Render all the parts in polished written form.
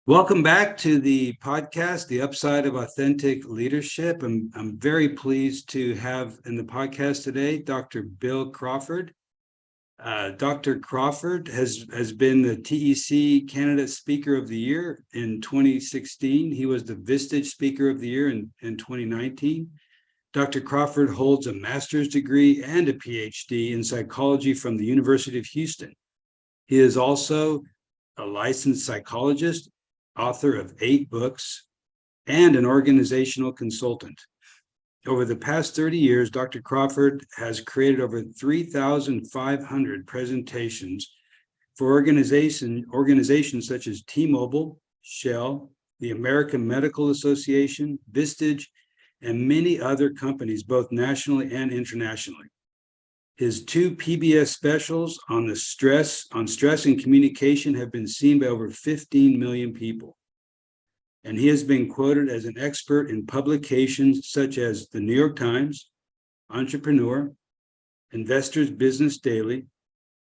Welcome back to the podcast, The Upside of Authentic Leadership. I'm very pleased to have in the podcast today Dr. Bill Crawford. Dr. Crawford has been the TEC Candidate Speaker of the Year in 2016. He was the Vistage Speaker of the Year in 2019. Dr. Crawford holds a master's degree and a PhD in psychology from the University of Houston. He is also a licensed psychologist, author of 8 books, and an organizational consultant. Over the past 30 years, Dr. Crawford has created over 3,500 presentations for organizations such as T-Mobile, Shell, the American Medical Association, Vistage, and many other companies, both nationally and internationally. His 2 PBS specials on stress and communication have been seen by over 15 million people. And he has been quoted as an expert in publications such as the New York Times, Entrepreneur, Investor's Business Daily,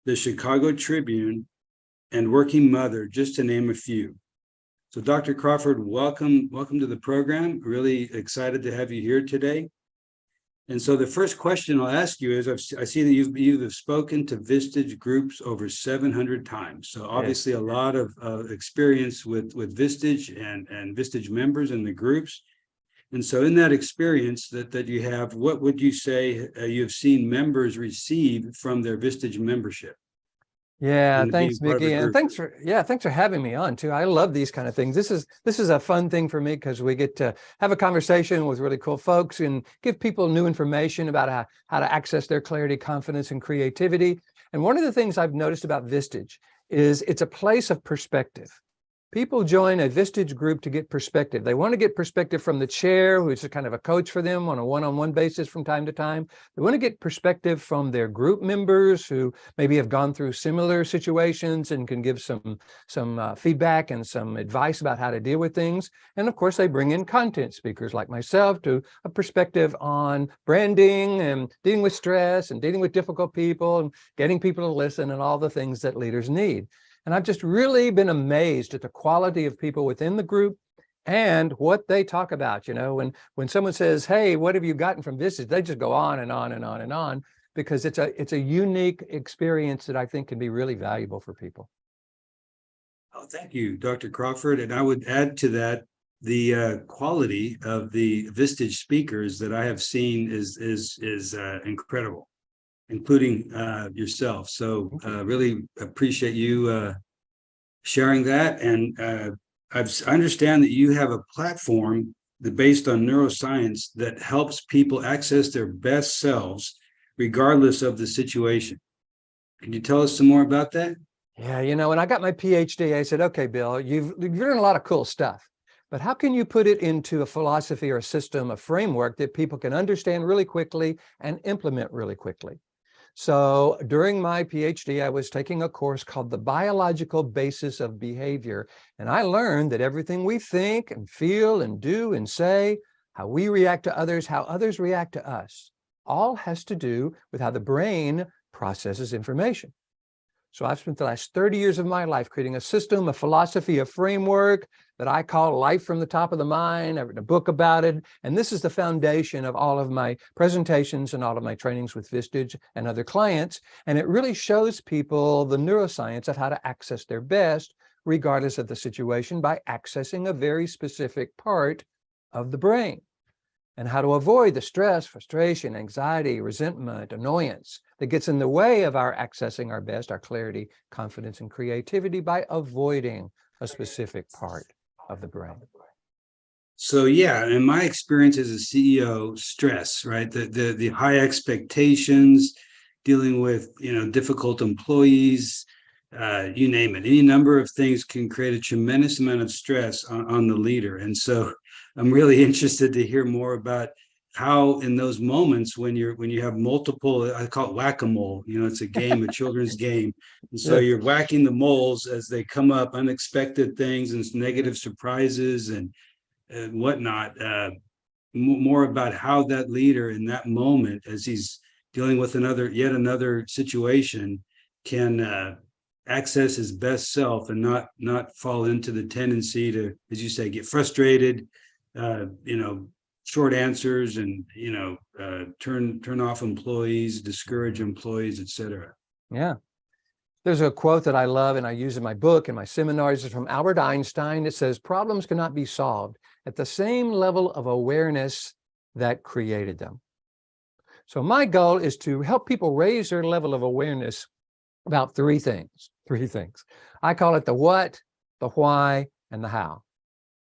the Chicago Tribune, and Working Mother, just to name a few. So Dr. Crawford, welcome to the program. Really excited to have you here today. And so the first question I'll ask you is, I see that you've spoken to Vistage groups over 700 times. So obviously a lot of experience with Vistage and Vistage members in the groups. And so in that experience that you have, what would you say you've seen members receive from their Vistage membership? Yeah, thanks, Mickey, and thanks for having me on too. I love these kind of things. This is a fun thing for me because we get to have a conversation with really cool folks and give people new information about how to access their clarity, confidence, and creativity. And one of the things I've noticed about Vistage is it's a place of perspective. People join a Vistage group to get perspective. They want to get perspective from the chair, who's a kind of a coach for them on a one-on-one basis from time to time. They want to get perspective from their group members who maybe have gone through similar situations and can give some feedback and some advice about how to deal with things. And of course, they bring in content speakers like myself to a perspective on branding and dealing with stress and dealing with difficult people and getting people to listen and all the things that leaders need. And I've just really been amazed at the quality of people within the group and what they talk about. You know, when someone says, "Hey, what have you gotten from this?" They just go on and on and on and on, because it's a unique experience that I think can be really valuable for people. Oh, thank you, Dr. Crawford. And I would add to that the quality of the Vistage speakers that I have seen is incredible, including yourself. So really appreciate you sharing that. And I understand that you have a platform that based on neuroscience that helps people access their best selves regardless of the situation. Can you tell us some more about that? Yeah, you know, when I got my PhD, I said, okay, Bill, you've learned a lot of cool stuff, but how can you put it into a philosophy or a system, a framework that people can understand really quickly and implement really quickly? So during my PhD, I was taking a course called The Biological Basis of Behavior. And I learned that everything we think and feel and do and say, how we react to others, how others react to us, all has to do with how the brain processes information. So I've spent the last 30 years of my life creating a system, a philosophy, a framework that I call Life from the Top of the Mind. I've written a book about it. And this is the foundation of all of my presentations and all of my trainings with Vistage and other clients. And it really shows people the neuroscience of how to access their best, regardless of the situation, by accessing a very specific part of the brain, and how to avoid the stress, frustration, anxiety, resentment, annoyance that gets in the way of our accessing our best, our clarity, confidence, and creativity by avoiding a specific part of the brain. So yeah, in my experience as a CEO, stress, right? The high expectations, dealing with difficult employees, you name it. Any number of things can create a tremendous amount of stress on the leader. And so I'm really interested to hear more about how in those moments when you have multiple, I call it whack-a-mole, it's a game, a children's game. And so you're whacking the moles as they come up, unexpected things and negative surprises and whatnot. More about how that leader in that moment, as he's dealing with yet another situation, can access his best self and not fall into the tendency to, as you say, get frustrated, short answers, and turn off employees, discourage employees, etc. Yeah. There's a quote that I love and I use in my book and my seminars. It's from Albert Einstein. It says, problems cannot be solved at the same level of awareness that created them. So my goal is to help people raise their level of awareness about three things. I call it the what, the why, and the how.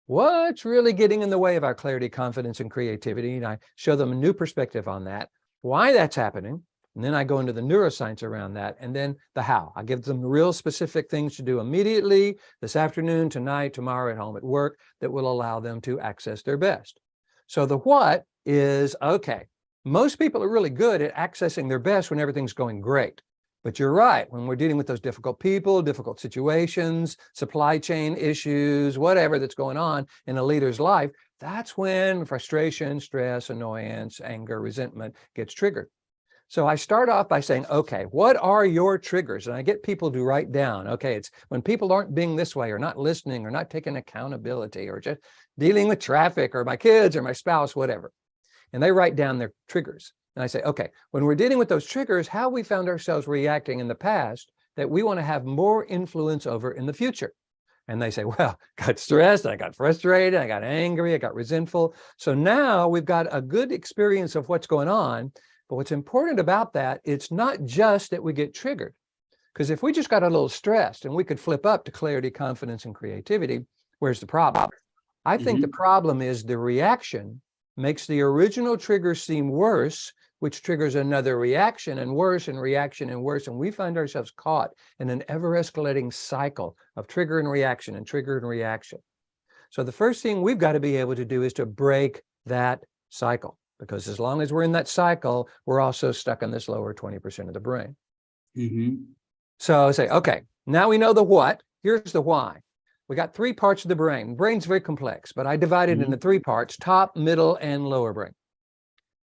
What's really getting in the way of our clarity, confidence, and creativity? And I show them a new perspective on that, why that's happening. And then I go into the neuroscience around that, and then the how. I give them real specific things to do immediately, this afternoon, tonight, tomorrow, at home, at work, that will allow them to access their best. So the what is, okay, most people are really good at accessing their best when everything's going great. But you're right, when we're dealing with those difficult people, difficult situations, supply chain issues, whatever that's going on in a leader's life, that's when frustration, stress, annoyance, anger, resentment gets triggered. So I start off by saying, okay, what are your triggers? And I get people to write down, okay, it's when people aren't being this way or not listening or not taking accountability or just dealing with traffic or my kids or my spouse, whatever. And they write down their triggers. And I say, okay, when we're dealing with those triggers, how we found ourselves reacting in the past that we want to have more influence over in the future. And they say, well, I got stressed, I got frustrated, I got angry, I got resentful. So now we've got a good experience of what's going on. But what's important about that, it's not just that we get triggered. Because if we just got a little stressed and we could flip up to clarity, confidence, and creativity, where's the problem? I think the problem is the reaction makes the original trigger seem worse, which triggers another reaction and worse and reaction and worse. And we find ourselves caught in an ever-escalating cycle of trigger and reaction and trigger and reaction. So the first thing we've got to be able to do is to break that cycle. Because as long as we're in that cycle, we're also stuck in this lower 20% of the brain. So I say, okay, now we know the what, here's the why. We got three parts of the brain. The brain's very complex, but I divide it into three parts: top, middle, and lower brain.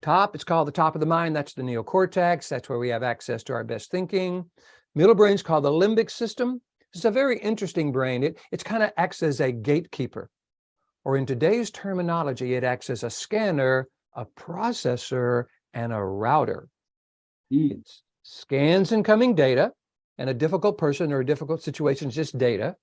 Top, it's called the top of the mind. That's the neocortex. That's where we have access to our best thinking. Middle brain's called the limbic system. It's a very interesting brain. It kind of acts as a gatekeeper, or in today's terminology, it acts as a scanner, a processor, and a router. It scans incoming data, and a difficult person or a difficult situation is just data.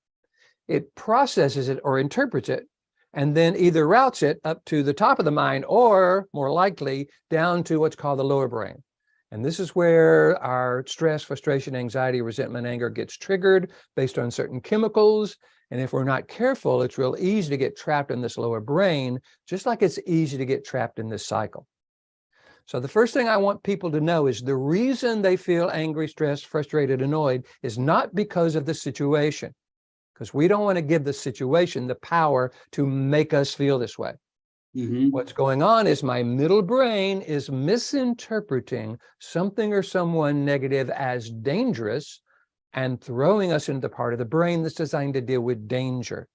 It processes it or interprets it, and then either routes it up to the top of the mind or, more likely, down to what's called the lower brain. And this is where our stress, frustration, anxiety, resentment, anger gets triggered based on certain chemicals. And if we're not careful, it's real easy to get trapped in this lower brain, just like it's easy to get trapped in this cycle. So the first thing I want people to know is the reason they feel angry, stressed, frustrated, annoyed is not because of the situation, because we don't want to give the situation the power to make us feel this way. What's going on is my middle brain is misinterpreting something or someone negative as dangerous and throwing us into the part of the brain that's designed to deal with danger.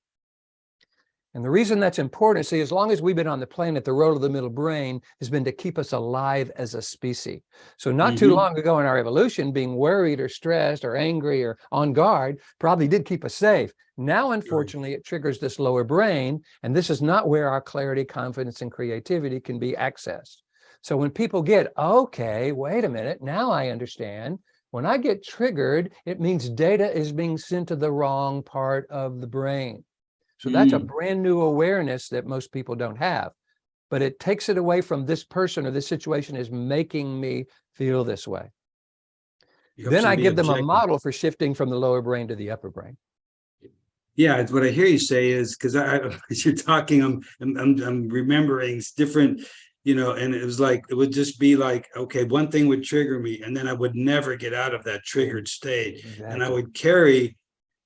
And the reason that's important, see, as long as we've been on the planet, the role of the middle brain has been to keep us alive as a species. So not too long ago in our evolution, being worried or stressed or angry or on guard probably did keep us safe. Now, unfortunately, it triggers this lower brain, and this is not where our clarity, confidence, and creativity can be accessed. So when people get, okay, wait a minute, now I understand. When I get triggered, it means data is being sent to the wrong part of the brain. So that's a brand new awareness that most people don't have, but it takes it away from this person or this situation is making me feel this way. Then I give them a model for shifting from the lower brain to the upper brain. Yeah, what I hear you say is, because as you're talking, I'm remembering different, and it was like, it would just be like, okay, one thing would trigger me, and then I would never get out of that triggered state. And I would carry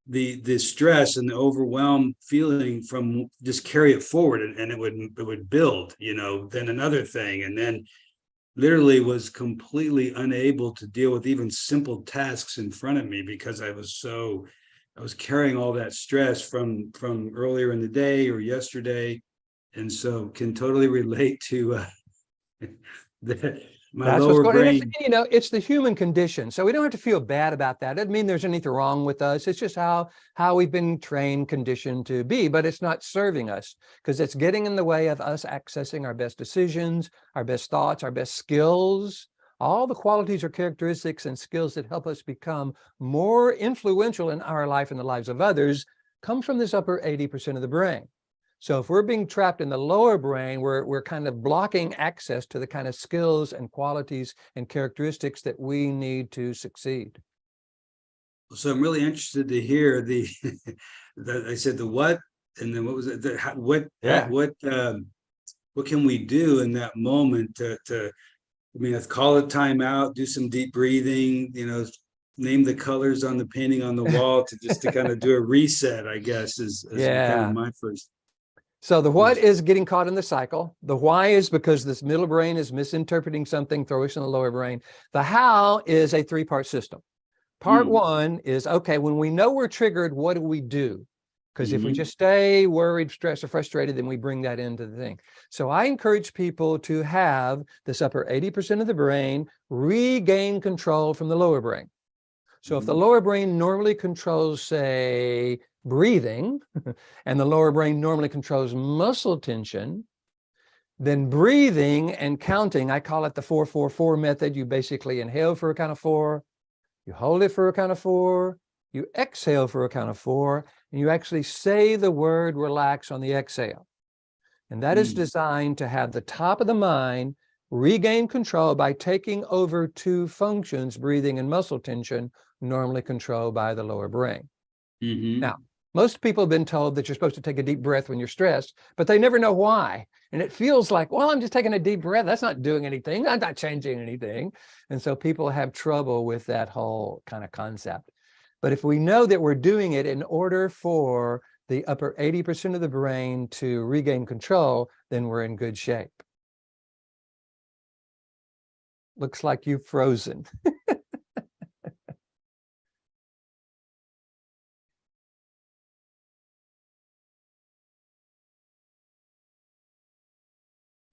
the stress and the overwhelmed feeling from, just carry it forward, and it would build, then another thing, and then literally was completely unable to deal with even simple tasks in front of me because I was carrying all that stress from earlier in the day or yesterday. And so can totally relate to My That's what's lower going on. And brain. it's the human condition. So we don't have to feel bad about that. It doesn't mean there's anything wrong with us. It's just how we've been trained, conditioned to be, but it's not serving us because it's getting in the way of us accessing our best decisions, our best thoughts, our best skills, all the qualities or characteristics and skills that help us become more influential in our life and the lives of others come from this upper 80% of the brain. So if we're being trapped in the lower brain, we're kind of blocking access to the kind of skills and qualities and characteristics that we need to succeed. So I'm really interested to hear the, I said the what, and then what was it? Yeah. What can we do in that moment I mean, let's call a timeout, do some deep breathing, name the colors on the painting on the wall to kind of do a reset, I guess, is kind of Yeah. my first. So the what is getting caught in the cycle. The why is because this middle brain is misinterpreting something, throw us in the lower brain. The how is a three-part system. Part one is, okay, when we know we're triggered, what do we do? Because if we just stay worried, stressed, or frustrated, then we bring that into the thing. So I encourage people to have this upper 80% of the brain regain control from the lower brain. So if the lower brain normally controls, say, breathing, and the lower brain normally controls muscle tension, then breathing and counting, I call it the 4-4-4 method. You basically inhale for a count of 4, you hold it for a count of 4, you exhale for a count of 4, and you actually say the word relax on the exhale. And that is designed to have the top of the mind regain control by taking over two functions, breathing and muscle tension, normally controlled by the lower brain. Now, most people have been told that you're supposed to take a deep breath when you're stressed, but they never know why. And it feels like, well, I'm just taking a deep breath. That's not doing anything. I'm not changing anything. And so people have trouble with that whole kind of concept. But if we know that we're doing it in order for the upper 80% of the brain to regain control, then we're in good shape. Looks like you've frozen.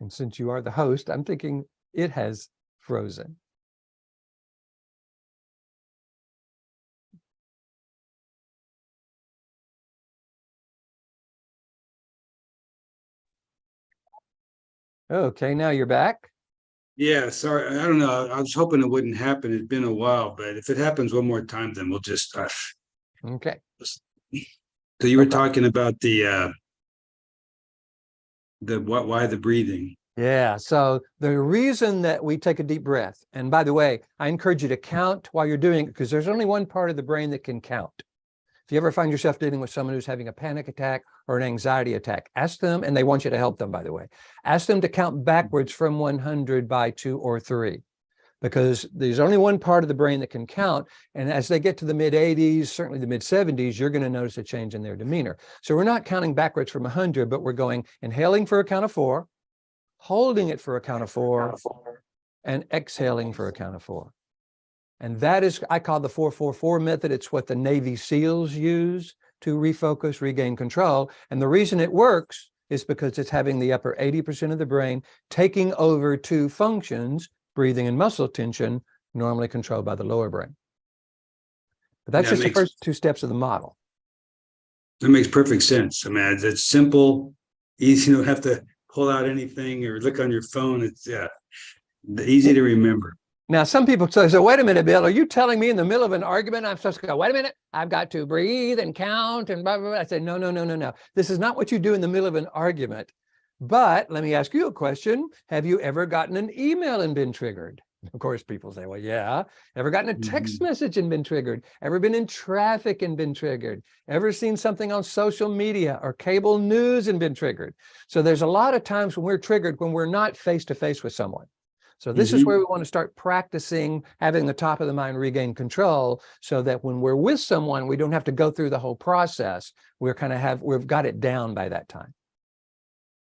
And since you are the host, I'm thinking it has frozen. Okay, now you're back. Yeah, sorry. I don't know. I was hoping it wouldn't happen. It's been a while, but if it happens one more time, then we'll just. Okay. So you were talking about the why the breathing. Yeah. So the reason that we take a deep breath, and by the way, I encourage you to count while you're doing it because there's only one part of the brain that can count. If you ever find yourself dealing with someone who's having a panic attack or an anxiety attack, ask them, and they want you to help them, by the way, ask them to count backwards from 100 by 2 or 3, because there's only one part of the brain that can count. And as they get to the mid 80s, certainly the mid 70s, you're going to notice a change in their demeanor. So we're not counting backwards from 100, but we're going inhaling for a count of 4, holding it for a count of 4, and exhaling for a count of 4. And that is, I call the 4-4-4 method. It's what the Navy SEALs use to refocus, regain control. And the reason it works is because it's having the upper 80% of the brain taking over two functions, breathing and muscle tension, normally controlled by the lower brain. But that's just the first 2 steps of the model. That makes perfect sense. I mean, it's simple, easy. You don't have to pull out anything or look on your phone. It's easy to remember. Now, some people say, so wait a minute, Bill, are you telling me in the middle of an argument, I'm supposed to go, wait a minute, I've got to breathe and count and blah, blah, blah. I say, no. This is not what you do in the middle of an argument. But let me ask you a question. Have you ever gotten an email and been triggered? Of course, people say, well, yeah. Ever gotten a text message and been triggered? Ever been in traffic and been triggered? Ever seen something on social media or cable news and been triggered? So there's a lot of times when we're triggered when we're not face to face with someone. So this is where we want to start practicing having the top of the mind regain control so that when we're with someone, we don't have to go through the whole process. We've got it down by that time.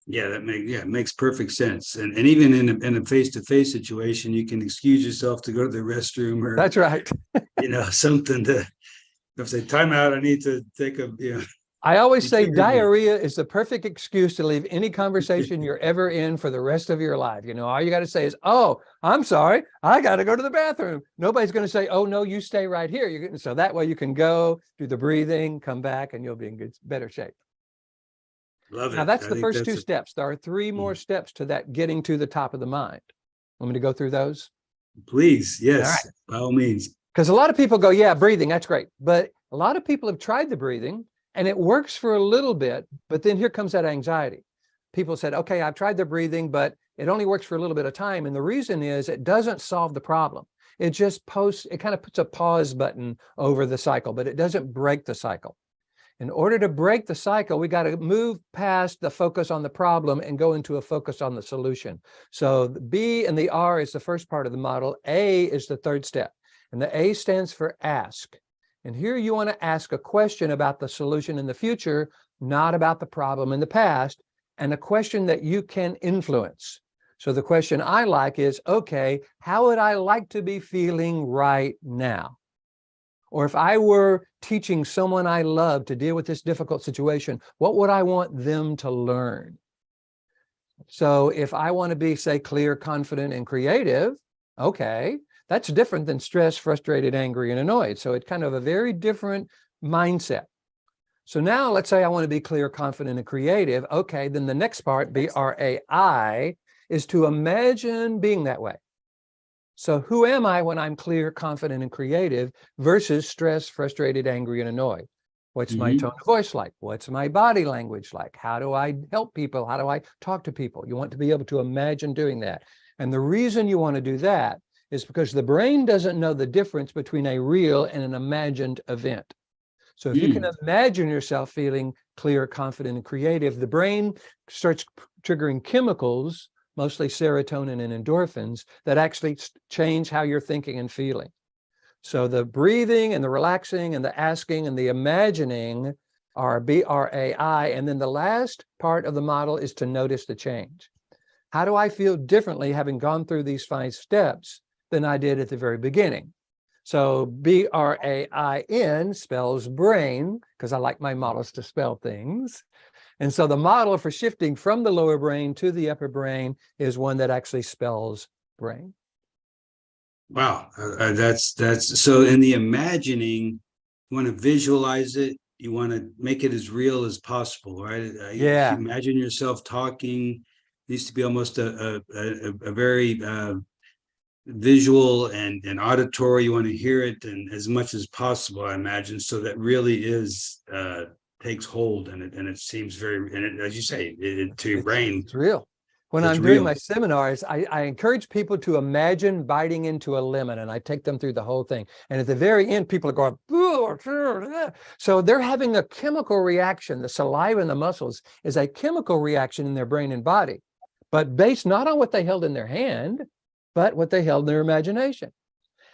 Yeah, it makes perfect sense. And even in a face-to-face situation, you can excuse yourself to go to the restroom or that's right. something to say, time out, I need to take a I always You say triggered me. diarrhea is the perfect excuse to leave any conversation you're ever in for the rest of your life. You know, all you got to say is, oh, I'm sorry, I got to go to the bathroom. Nobody's going to say, oh, no, you stay right here. So that way you can go do the breathing, come back, and you'll be in better shape. Love Now, it. that's I the think first that's two steps. There are three more steps to that getting to the top of the mind. Want me to go through those? please, All right. yes, by all means. Because a lot of people go, yeah, breathing, that's great. But a lot of people have tried the breathing and it works for a little bit, but then here comes that anxiety. People said, okay, I've tried the breathing, but it only works for a little bit of time. And the reason is it doesn't solve the problem. It just it kind of puts a pause button over the cycle, but it doesn't break the cycle. In order to break the cycle, we got to move past the focus on the problem and go into a focus on the solution. So the B and the R is the first part of the model. A is the third step. And the A stands for ask. And here you want to ask a question about the solution in the future, not about the problem in the past, and a question that you can influence. So the question I like is, okay, how would I like to be feeling right now? Or if I were teaching someone I love to deal with this difficult situation, what would I want them to learn? So if I want to be, say, clear, confident, and creative, okay, that's different than stressed, frustrated, angry, and annoyed. So it's kind of a very different mindset. So now let's say I want to be clear, confident, and creative. Okay, then the next part, BRAI, is to imagine being that way. So who am I when I'm clear, confident, and creative versus stressed, frustrated, angry, and annoyed? What's my tone of voice like? What's my body language like? How do I help people? How do I talk to people? You want to be able to imagine doing that. And the reason you want to do that is because the brain doesn't know the difference between a real and an imagined event. So if you can imagine yourself feeling clear, confident, and creative, the brain starts triggering chemicals, mostly serotonin and endorphins, that actually change how you're thinking and feeling. So the breathing and the relaxing and the asking and the imagining are BRAI. And then the last part of the model is to notice the change. How do I feel differently having gone through these 5 steps than I did at the very beginning? So BRAIN spells brain, because I like my models to spell things. And so the model for shifting from the lower brain to the upper brain is one that actually spells brain. Wow, that's so. In the imagining, you want to visualize it. You want to make it as real as possible, right? Yeah. Imagine yourself talking. Needs to be almost a very visual and auditory. You want to hear it and as much as possible, I imagine, so that really is takes hold and it seems very, and it, as you say, to your brain, it's real. When it's I'm doing real. my seminars, I encourage people to imagine biting into a lemon, and I take them through the whole thing. And at the very end, people are going, so they're having a chemical reaction. The saliva and the muscles is a chemical reaction in their brain and body, but based not on what they held in their hand, but what they held in their imagination.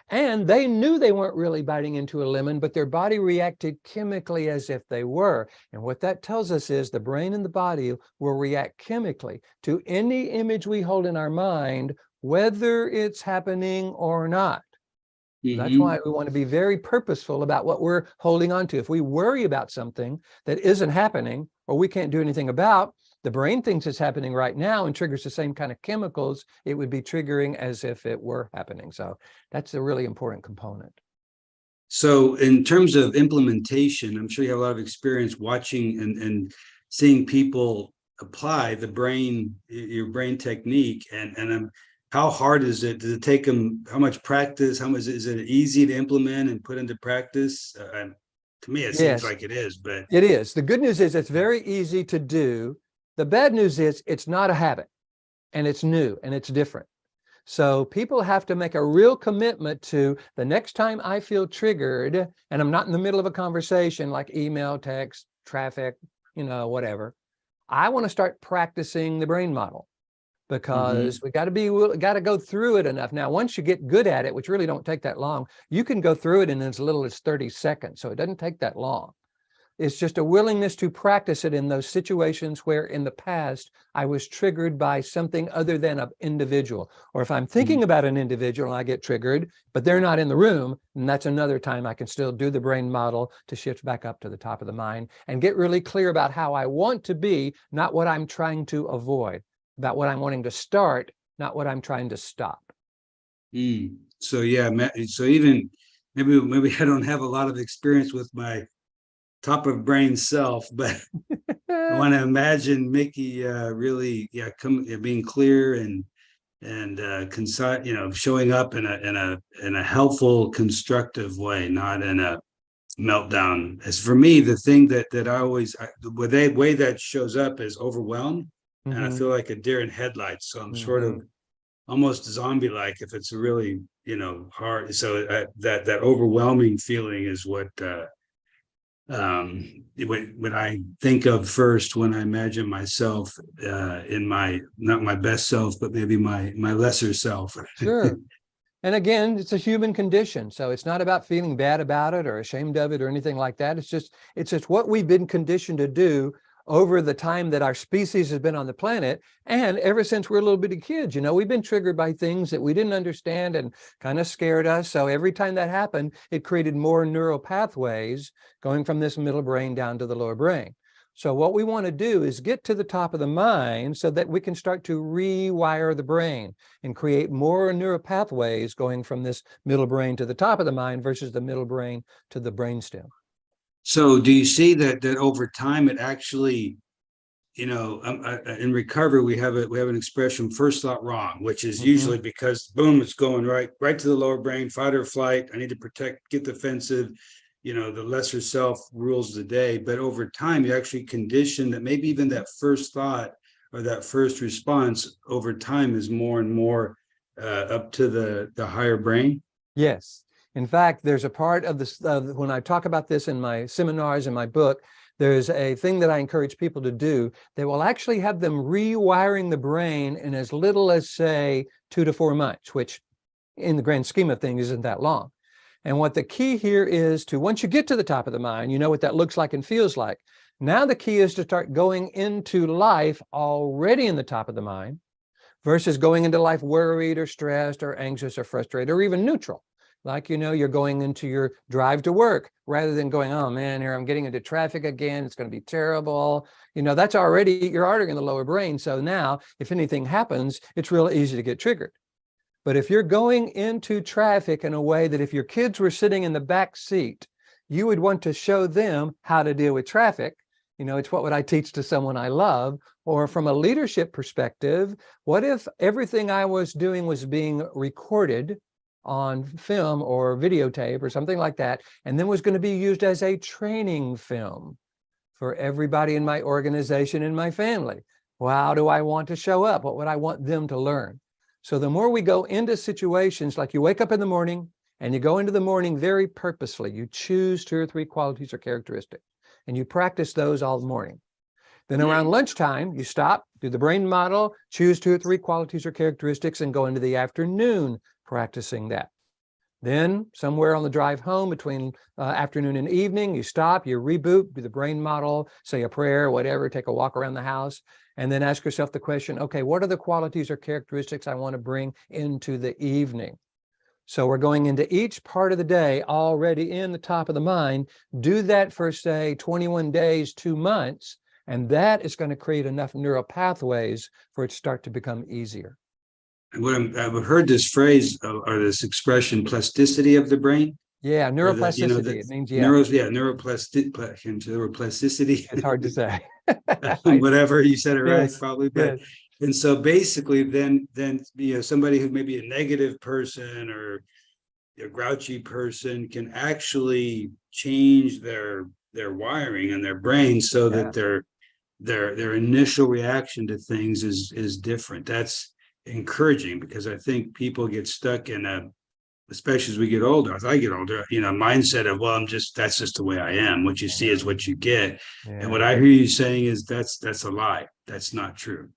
And they knew they weren't really biting into a lemon, but their body reacted chemically as if they were. And what that tells us is the brain and the body will react chemically to any image we hold in our mind, whether it's happening or not. That's why we want to be very purposeful about what we're holding on to. If we worry about something that isn't happening or we can't do anything about, the brain thinks it's happening right now and triggers the same kind of chemicals it would be triggering as if it were happening. So that's a really important component. So in terms of implementation, I'm sure you have a lot of experience watching and seeing people apply the brain, your brain technique, and how hard is it? Does it take them? How much practice? How much is it easy to implement and put into practice? To me, it seems like it is, but it is. The good news is it's very easy to do. The bad news is it's not a habit, and it's new and it's different. So people have to make a real commitment to the next time I feel triggered and I'm not in the middle of a conversation like email, text, traffic, whatever. I want to start practicing the brain model because we got to go through it enough. Now, once you get good at it, which really don't take that long, you can go through it in as little as 30 seconds. So it doesn't take that long. It's just a willingness to practice it in those situations where in the past I was triggered by something other than an individual. Or if I'm thinking about an individual and I get triggered, but they're not in the room, and that's another time I can still do the brain model to shift back up to the top of the mind and get really clear about how I want to be, not what I'm trying to avoid, about what I'm wanting to start, not what I'm trying to stop. So yeah, so even maybe I don't have a lot of experience with my top of brain self, but I want to imagine Mickey really, being clear and concise, showing up in a helpful, constructive way, not in a meltdown. As for me, the thing that I always, the way that shows up is overwhelmed, and I feel like a deer in headlights. So I'm sort of almost zombie-like if it's really hard. So that overwhelming feeling is what when I think of first when I imagine myself in my, not my best self, but maybe my lesser self. Sure. And again, it's a human condition. So it's not about feeling bad about it or ashamed of it or anything like that. It's just what we've been conditioned to do over the time that our species has been on the planet. And ever since we're little bitty kids, we've been triggered by things that we didn't understand and kind of scared us. So every time that happened, it created more neural pathways going from this middle brain down to the lower brain. So what we want to do is get to the top of the mind so that we can start to rewire the brain and create more neural pathways going from this middle brain to the top of the mind versus the middle brain to the brainstem. So do you see that over time it actually, in recovery we have an expression, first thought wrong, which is usually because boom, it's going right to the lower brain, fight or flight. I need to protect, get defensive. The lesser self rules the day. But over time, you actually condition that maybe even that first thought or that first response over time is more and more up to the higher brain. Yes. In fact, there's a part of this, when I talk about this in my seminars, in my book, there's a thing that I encourage people to do that will actually have them rewiring the brain in as little as, say, 2 to 4 months, which in the grand scheme of things isn't that long. And what the key here is to, once you get to the top of the mind, you know what that looks like and feels like. Now the key is to start going into life already in the top of the mind versus going into life worried or stressed or anxious or frustrated or even neutral. Like, you're going into your drive to work rather than going, oh man, here I'm getting into traffic again. It's going to be terrible. That's already, you're already in the lower brain. So now if anything happens, it's real easy to get triggered. But if you're going into traffic in a way that if your kids were sitting in the back seat, you would want to show them how to deal with traffic. It's what would I teach to someone I love? Or from a leadership perspective, what if everything I was doing was being recorded on film or videotape or something like that, and then was going to be used as a training film for everybody in my organization and my family? Well, how do I want to show up? What would I want them to learn? So the more we go into situations, like you wake up in the morning and you go into the morning very purposefully, you choose 2 or 3 qualities or characteristics, and you practice those all morning. Then around lunchtime, you stop, do the brain model, choose 2 or 3 qualities or characteristics, and go into the afternoon practicing that. Then somewhere on the drive home between afternoon and evening, you stop, you reboot, do the brain model, say a prayer, whatever, take a walk around the house, and then ask yourself the question, okay, what are the qualities or characteristics I want to bring into the evening? So we're going into each part of the day already in the top of the mind. Do that for, say, 21 days, 2 months, and that is going to create enough neural pathways for it to start to become easier. I've heard this phrase or this expression, plasticity of the brain. Yeah, neuroplasticity. It means, neuroplasticity. It's hard to say. Whatever, you said it right, Yes, probably. But yes. and so basically, then somebody who may be a negative person or a grouchy person can actually change their wiring in their brain so that their initial reaction to things is different. That's encouraging, because I think people get stuck in especially as we get older, as I get older, mindset of, well, that's just the way I am. What you see is what you get. And what I hear you saying is that's a lie. That's not true.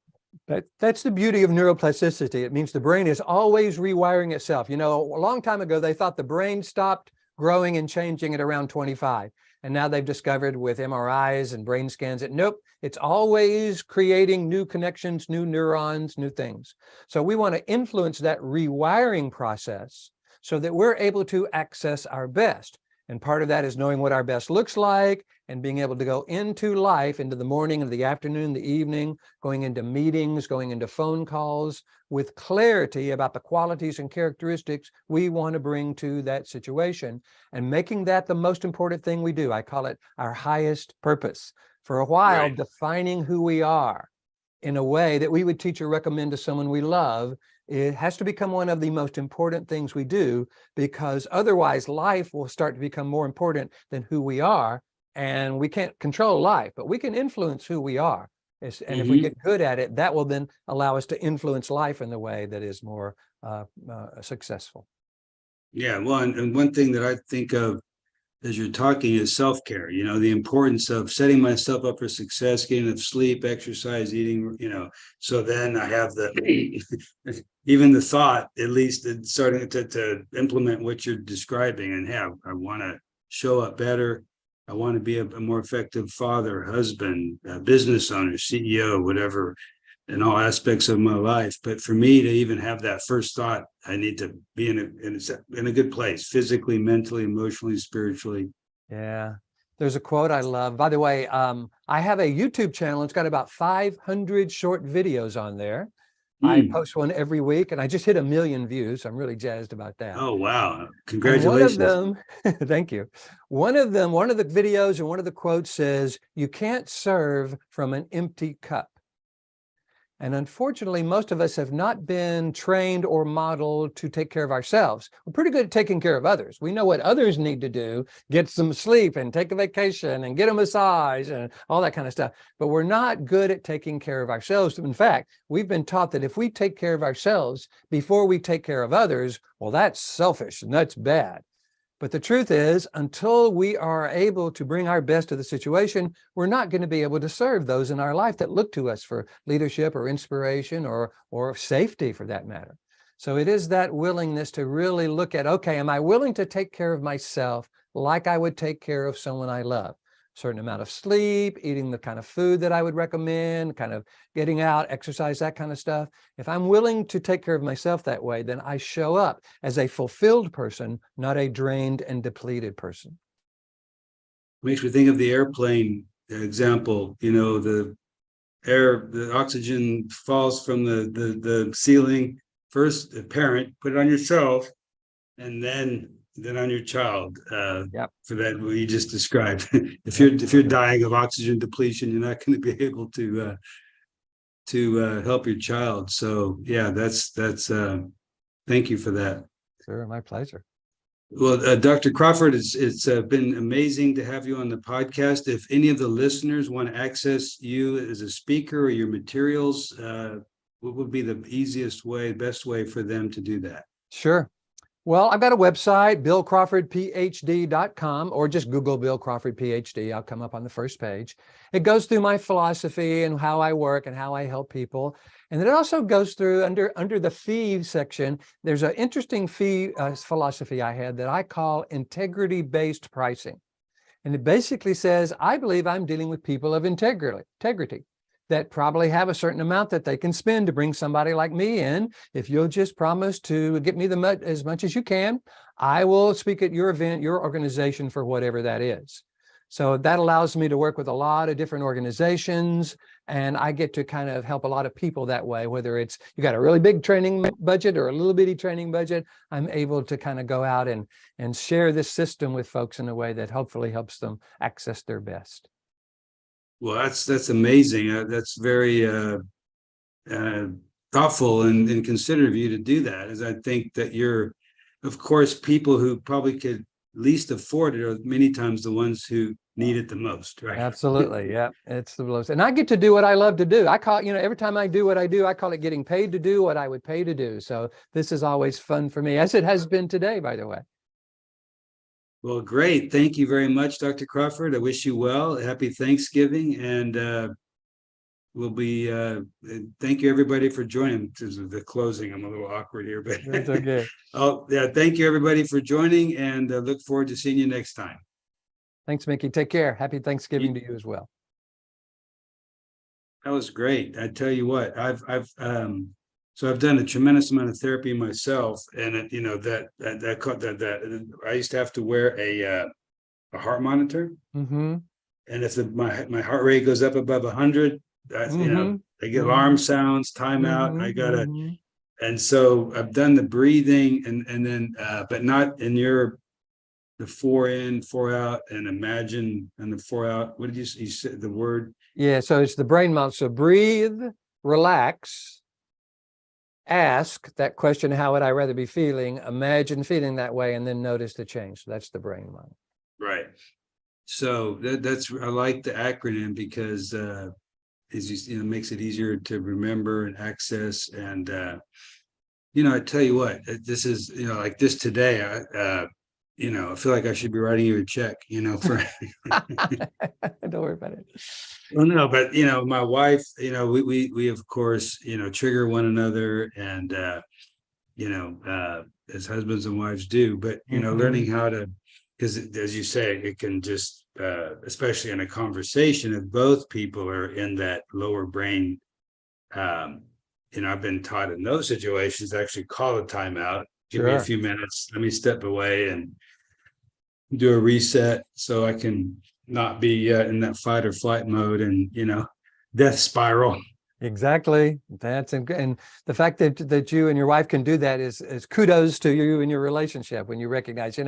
That's the beauty of neuroplasticity. It means the brain is always rewiring itself. A long time ago, they thought the brain stopped growing and changing at around 25. And now they've discovered with MRIs and brain scans that nope, it's always creating new connections, new neurons, new things. So we want to influence that rewiring process so that we're able to access our best. And part of that is knowing what our best looks like and being able to go into life, into the morning and the afternoon, the evening, going into meetings, going into phone calls with clarity about the qualities and characteristics we want to bring to that situation and making that the most important thing we do. I call it our highest purpose. For a while, Right. defining who we are in a way that we would teach or recommend to someone we love, it has to become one of the most important things we do, because otherwise life will start to become more important than who we are. And we can't control life, but we can influence who we are. And if we Hmm. get good at it, that will then allow us to influence life in the way that is more successful. Yeah. Well, and one thing that I think of as you're talking is self-care, the importance of setting myself up for success, getting enough sleep, exercise, eating, so then I have the even the thought, at least starting to implement what you're describing and have, I want to show up better. I want to be a more effective father, husband, business owner, CEO, whatever, in all aspects of my life. But for me to even have that first thought, I need to be in a good place, physically, mentally, emotionally, spiritually. Yeah. There's a quote I love. By the way, I have a YouTube channel. It's got about 500 short videos on there. I Mm. post one every week and I just hit 1 million views. I'm really jazzed about that. Oh, wow. And one of Congratulations. them, thank you. One of the videos and one of the quotes says, "You can't serve from an empty cup." And unfortunately, most of us have not been trained or modeled to take care of ourselves. We're pretty good at taking care of others. We know what others need to do, get some sleep and take a vacation and get a massage and all that kind of stuff. But we're not good at taking care of ourselves. In fact, we've been taught that if we take care of ourselves before we take care of others, well, that's selfish and that's bad. But the truth is, until we are able to bring our best to the situation, we're not going to be able to serve those in our life that look to us for leadership or inspiration or safety for that matter. So it is that willingness to really look at, okay, am I willing to take care of myself like I would take care of someone I love? Certain amount of sleep, eating the kind of food that I would recommend, kind of getting out, exercise, that kind of stuff. If I'm willing to take care of myself that way, then I show up as a fulfilled person, not a drained and depleted person. Makes me think of the airplane example. The oxygen falls from the ceiling. First, apparent, put it on yourself, and then on your child. Yep. For that, what you just described. If you're Absolutely. dying of oxygen depletion, you're not going to be able to help your child. So yeah, that's. Thank you for that. Sure, my pleasure. Well, Dr. Crawford, it's been amazing to have you on the podcast. If any of the listeners want to access you as a speaker or your materials, what would be the easiest way, best way for them to do that? Sure. Well, I've got a website, billcrawfordphd.com, or just Google Bill Crawford PhD. I'll come up on the first page. It goes through my philosophy and how I work and how I help people. And it also goes through under the fee section. There's an interesting fee philosophy I had that I call integrity-based pricing. And it basically says, I believe I'm dealing with people of integrity that probably have a certain amount that they can spend to bring somebody like me in. If you'll just promise to get me as much as you can, I will speak at your event, your organization, for whatever that is. So that allows me to work with a lot of different organizations, and I get to kind of help a lot of people that way, whether it's you got a really big training budget or a little bitty training budget. I'm able to kind of go out and share this system with folks in a way that hopefully helps them access their best. Well, that's amazing. That's very uh, thoughtful and considerate of you to do that. As I think that you're, of course, people who probably could least afford it are many times the ones who need it the most, right? Absolutely. Yeah. It's the lowest. And I get to do what I love to do. I call it, every time I do what I do, I call it getting paid to do what I would pay to do. So this is always fun for me, as it has been today, by the way. Well, great. Thank you very much, Dr. Crawford. I wish you well. Happy Thanksgiving. And we'll be, thank you everybody for joining. This is the closing. I'm a little awkward here, but That's okay. oh, yeah. Thank you everybody for joining, and look forward to seeing you next time. Thanks, Mickey. Take care. Happy Thanksgiving to you as well. That was great. I tell you what, so I've done a tremendous amount of therapy myself, and that I used to have to wear a heart monitor, Mm-hmm. and if my heart rate goes up above 100, that's I get alarm sounds, timeout. I gotta, and so I've done the breathing, and then but not in the 4 in, 4 out, and imagine and the 4 out. What did you said the word? Yeah, so it's the brain model. So breathe, relax, ask that question, how would I rather be feeling? Imagine feeling that way, and then notice the change. So that's the brain model. Right. So that's I like the acronym because it makes it easier to remember and access. And I tell you what, this is like this today. I feel like I should be writing you a check. For Don't worry about it. well, no, but my wife. We of course trigger one another, and as husbands and wives do. But learning how to, because as you say, it can just especially in a conversation, if both people are in that lower brain, I've been taught in those situations to actually call a timeout, give me a few minutes, let me step away and do a reset so I can not be in that fight or flight mode and death spiral. Exactly. And the fact that you and your wife can do that is kudos to you and your relationship, when you recognize,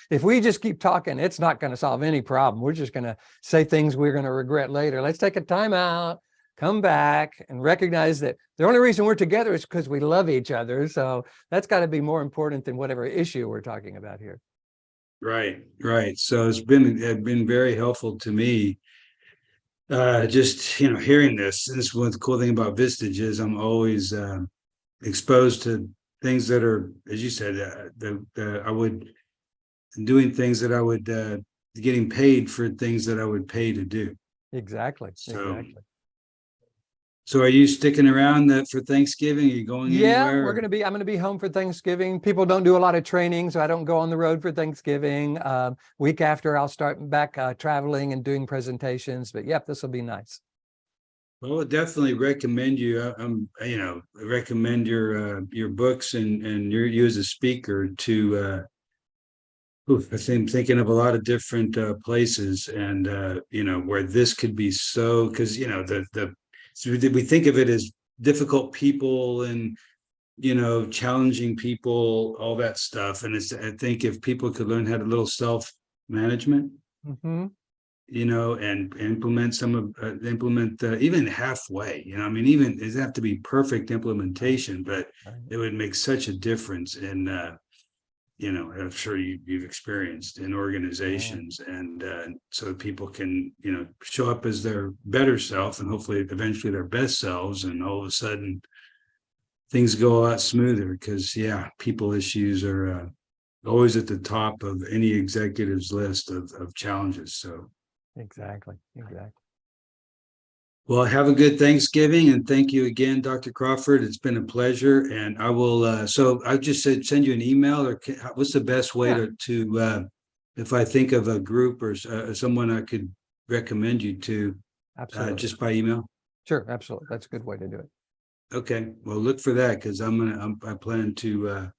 if we just keep talking, it's not going to solve any problem. We're just going to say things we're going to regret later. Let's take a time out, come back, and recognize that the only reason we're together is because we love each other. So that's got to be more important than whatever issue we're talking about here. Right. So it's been very helpful to me. Just hearing this is one cool thing about Vistage is I'm always exposed to things that are, as you said, I would doing things that I would getting paid for things that I would pay to do. Exactly. So are you sticking around for Thanksgiving? Are you going anywhere? I'm going to be home for Thanksgiving. People don't do a lot of training, so I don't go on the road for Thanksgiving. Week after, I'll start back traveling and doing presentations. But yep, this will be nice. Well, I would definitely recommend you. Recommend your books and you as a speaker to. I'm thinking of a lot of different places, and where this could be so, because so we think of it as difficult people and challenging people, all that stuff, and I think if people could learn how to little self-management, and implement even halfway, even it doesn't have to be perfect implementation, but it would make such a difference in I'm sure you've experienced in organizations, and so people can show up as their better self and hopefully eventually their best selves, and all of a sudden things go a lot smoother, because people issues are always at the top of any executive's list of challenges. So exactly. Well, have a good Thanksgiving, and thank you again, Dr. Crawford. It's been a pleasure, and I will. So I just said send you an email, or what's the best way to if I think of a group or someone I could recommend you to, just by email. Sure, absolutely. That's a good way to do it. Okay, well, look for that, because I plan to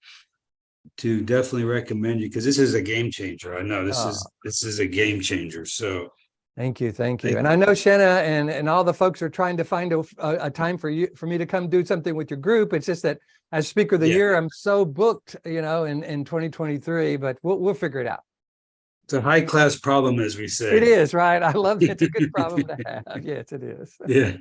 definitely recommend you, because this is a game changer. I know this is a game changer. So. Thank you. And I know Shanna and all the folks are trying to find a time for me to come do something with your group. It's just that as speaker of the year, I'm so booked, in 2023, but we'll figure it out. It's a high class problem, as we say. It is, right? I love it. It's a good problem to have. Yes, it is. Yeah.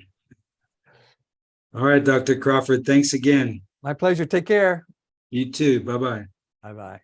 All right, Dr. Crawford. Thanks again. My pleasure. Take care. You too. Bye-bye. Bye-bye.